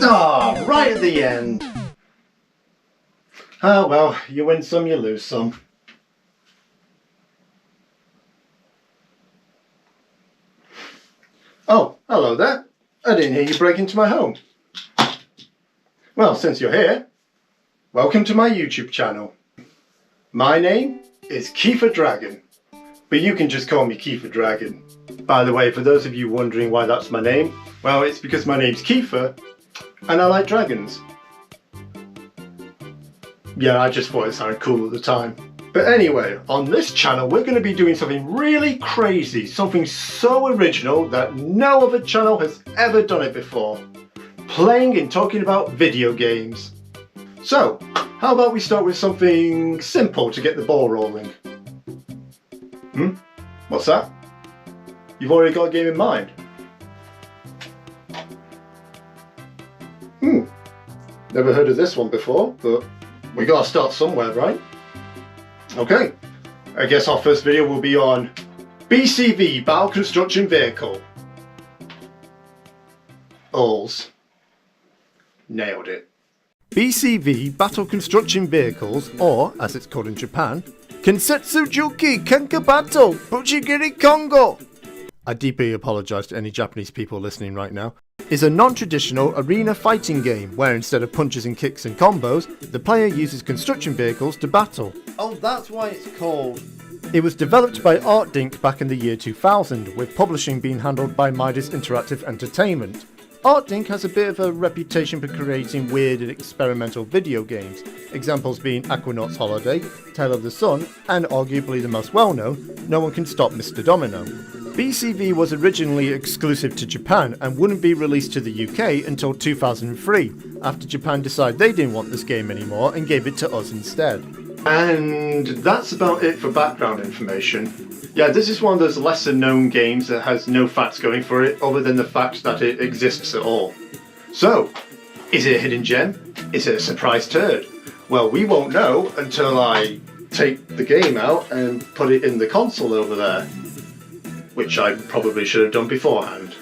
Ah, right at the end. Ah, well, you win some, you lose some. Oh, hello there. I didn't hear you break into my home. Well, since you're here, welcome to my YouTube channel. My name is KeyfurDragon, but you can just call me KeyfurDragon. By the way, for those of you wondering why that's my name, well, it's because my name's Keyfur, and I like dragons. Yeah, I just thought it sounded cool at the time. But anyway, on this channel we're going to be doing something really crazy, something so original that no other channel has ever done it before. Playing and talking about video games. So, how about we start with something simple to get the ball rolling? What's that? You've already got a game in mind? Never heard of this one before, but we gotta start somewhere, right? Okay, I guess our first video will be on BCV, Battle Construction Vehicle. Alls. Nailed it. BCV, Battle Construction Vehicles, or, as it's called in Japan, Kensetsu Juki Kenkabato Buchigiri Kongo. I deeply apologise to any Japanese people listening right now. Is a non-traditional arena fighting game where instead of punches and kicks and combos, the player uses construction vehicles to battle. Oh, that's why it's called. It was developed by ArtDink back in the year 2000, with publishing being handled by Midas Interactive Entertainment. ArtDink has a bit of a reputation for creating weird and experimental video games, examples being Aquanaut's Holiday, Tale of the Sun, and arguably the most well-known, No One Can Stop Mr. Domino. BCV was originally exclusive to Japan and wouldn't be released to the UK until 2003, after Japan decided they didn't want this game anymore and gave it to us instead. And that's about it for background information. Yeah, this is one of those lesser known games that has no facts going for it other than the fact that it exists at all. So, is it a hidden gem? Is it a surprise turd? Well, we won't know until I take the game out and put it in the console over there. Which I probably should have done beforehand.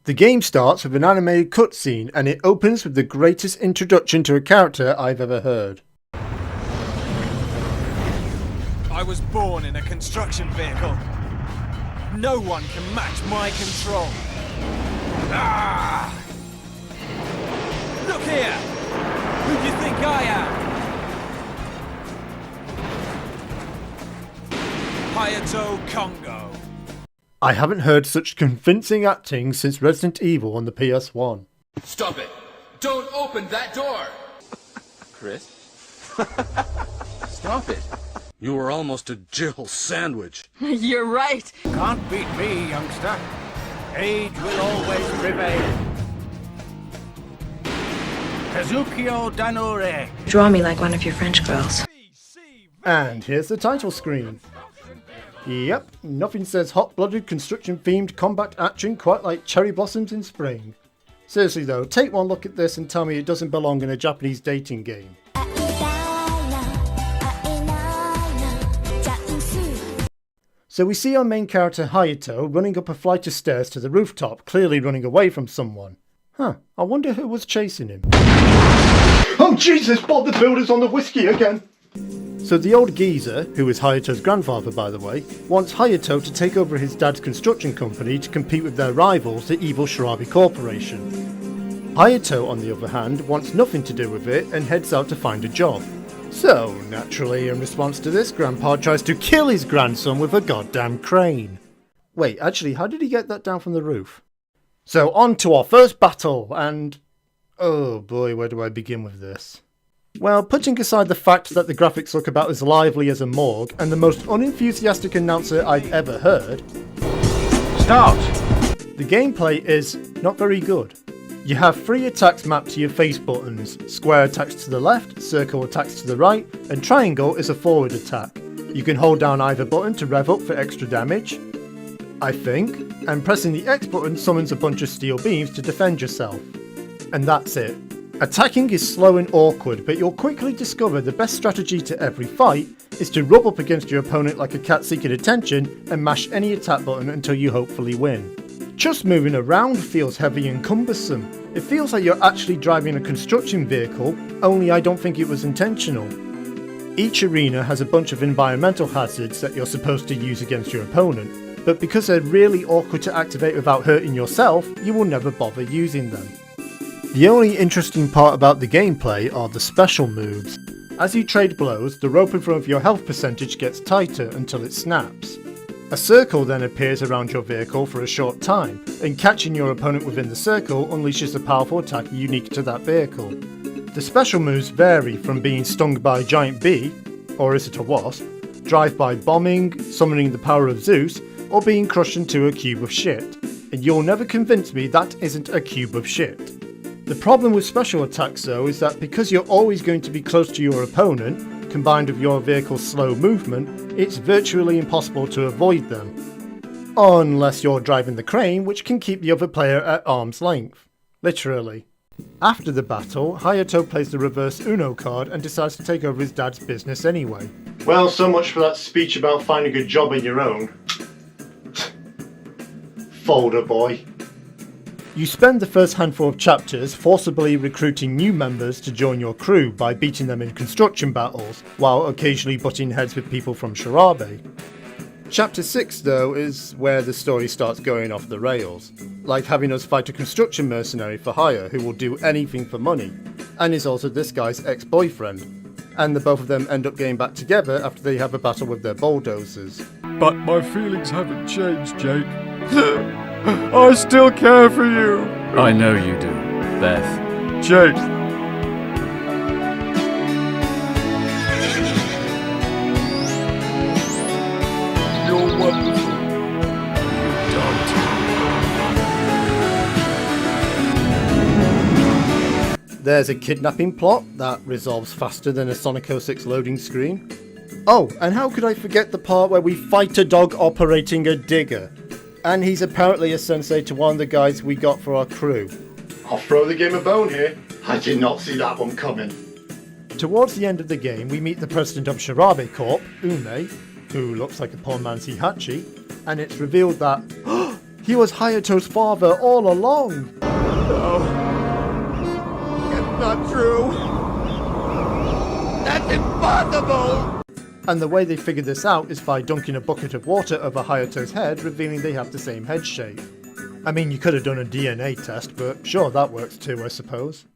The game starts with an animated cutscene and it opens with the greatest introduction to a character I've ever heard. I was born in a construction vehicle. No one can match my control. Ah! Look here! Who do you think I am? Hayato Kongo. I haven't heard such convincing acting since Resident Evil on the PS1. Stop it! Don't open that door! Chris? Stop it! You were almost a Jill sandwich. You're right. Can't beat me, youngster. Age will always prevail. Kazukio Danore. Draw me like one of your French girls. And here's the title screen. Yep, nothing says hot-blooded construction-themed combat action quite like cherry blossoms in spring. Seriously though, take one look at this and tell me it doesn't belong in a Japanese dating game. So we see our main character Hayato running up a flight of stairs to the rooftop, clearly running away from someone. Huh, I wonder who was chasing him. Oh Jesus, Bob the Builder's on the whiskey again! So the old geezer, who is Hayato's grandfather by the way, wants Hayato to take over his dad's construction company to compete with their rivals, the evil Shirabi Corporation. Hayato, on the other hand, wants nothing to do with it and heads out to find a job. So, naturally, in response to this, Grandpa tries to kill his grandson with a goddamn crane. Wait, actually, how did he get that down from the roof? So, on to our first battle, and... oh boy, where do I begin with this? Well, putting aside the fact that the graphics look about as lively as a morgue, and the most unenthusiastic announcer I've ever heard... Start! The gameplay is not very good. You have 3 attacks mapped to your face buttons. Square attacks to the left, circle attacks to the right, and triangle is a forward attack. You can hold down either button to rev up for extra damage, I think, and pressing the X button summons a bunch of steel beams to defend yourself. And that's it. Attacking is slow and awkward, but you'll quickly discover the best strategy to every fight is to rub up against your opponent like a cat seeking attention and mash any attack button until you hopefully win. Just moving around feels heavy and cumbersome. It feels like you're actually driving a construction vehicle, only I don't think it was intentional. Each arena has a bunch of environmental hazards that you're supposed to use against your opponent, but because they're really awkward to activate without hurting yourself, you will never bother using them. The only interesting part about the gameplay are the special moves. As you trade blows, the rope in front of your health percentage gets tighter until it snaps. A circle then appears around your vehicle for a short time, and catching your opponent within the circle unleashes a powerful attack unique to that vehicle. The special moves vary from being stung by a giant bee, or is it a wasp, drive-by bombing, summoning the power of Zeus, or being crushed into a cube of shit. And you'll never convince me that isn't a cube of shit. The problem with special attacks though is that because you're always going to be close to your opponent, combined with your vehicle's slow movement, it's virtually impossible to avoid them. Unless you're driving the crane, which can keep the other player at arm's length. Literally. After the battle, Hayato plays the reverse Uno card and decides to take over his dad's business anyway. Well, so much for that speech about finding a job on your own. Folder boy. You spend the first handful of chapters forcibly recruiting new members to join your crew by beating them in construction battles, while occasionally butting heads with people from Shirabe. Chapter 6 though is where the story starts going off the rails, like having us fight a construction mercenary for hire who will do anything for money, and is also this guy's ex-boyfriend, and the both of them end up getting back together after they have a battle with their bulldozers. But my feelings haven't changed, Jake. I still care for you. I know you do, Beth. Jake. You're wonderful. You don't. There's a kidnapping plot that resolves faster than a Sonic 06 loading screen. Oh, and how could I forget the part where we fight a dog operating a digger? And he's apparently a sensei to one of the guys we got for our crew. I'll throw the game a bone here. I did not see that one coming. Towards the end of the game, we meet the president of Shirabe Corp, Ume, who looks like a poor man's Hihachi, and it's revealed that he was Hayato's father all along. No. It's not true. That's impossible. And the way they figured this out is by dunking a bucket of water over Hayato's head, revealing they have the same head shape. I mean, you could have done a DNA test, but sure, that works too, I suppose.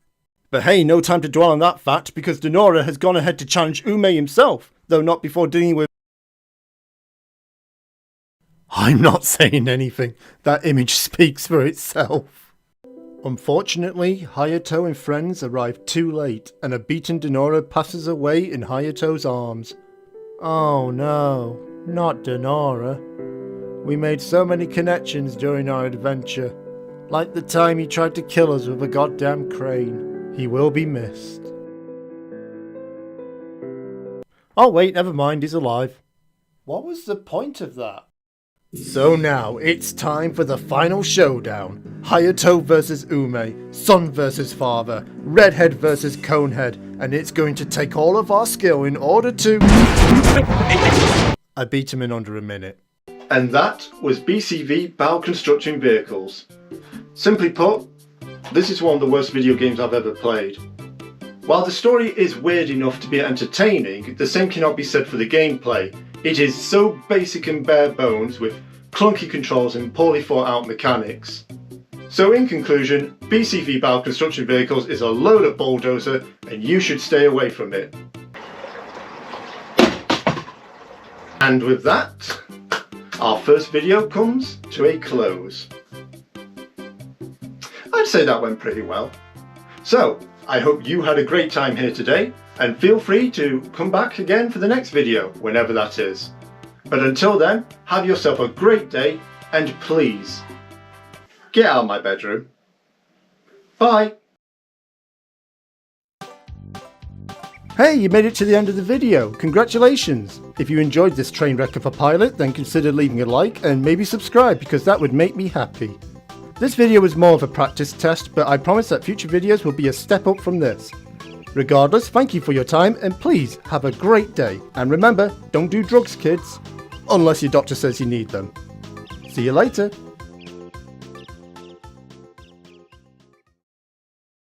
But hey, no time to dwell on that fact, because Denora has gone ahead to challenge Ume himself, though not before dealing with... I'm not saying anything. That image speaks for itself. Unfortunately, Hayato and friends arrive too late, and a beaten Denora passes away in Hayato's arms. Oh no, not Denora. We made so many connections during our adventure. Like the time he tried to kill us with a goddamn crane. He will be missed. Oh wait, never mind, he's alive. What was the point of that? So now, it's time for the final showdown. Hayato versus Ume, son versus father, redhead versus conehead, and it's going to take all of our skill in order to... I beat him in under a minute. And that was BCV Bow Construction Vehicles. Simply put, this is one of the worst video games I've ever played. While the story is weird enough to be entertaining, the same cannot be said for the gameplay. It is so basic and bare bones with clunky controls and poorly thought out mechanics. So in conclusion, BCV Bow Construction Vehicles is a load of bulldozer and you should stay away from it. And with that, our first video comes to a close. I'd say that went pretty well. So, I hope you had a great time here today, and feel free to come back again for the next video, whenever that is. But until then, have yourself a great day, and please, get out of my bedroom. Bye! Hey, you made it to the end of the video. Congratulations. If you enjoyed this train wreck of a pilot, then consider leaving a like and maybe subscribe because that would make me happy. This video was more of a practice test, but I promise that future videos will be a step up from this. Regardless, thank you for your time and please have a great day. And remember, don't do drugs, kids. Unless your doctor says you need them. See you later.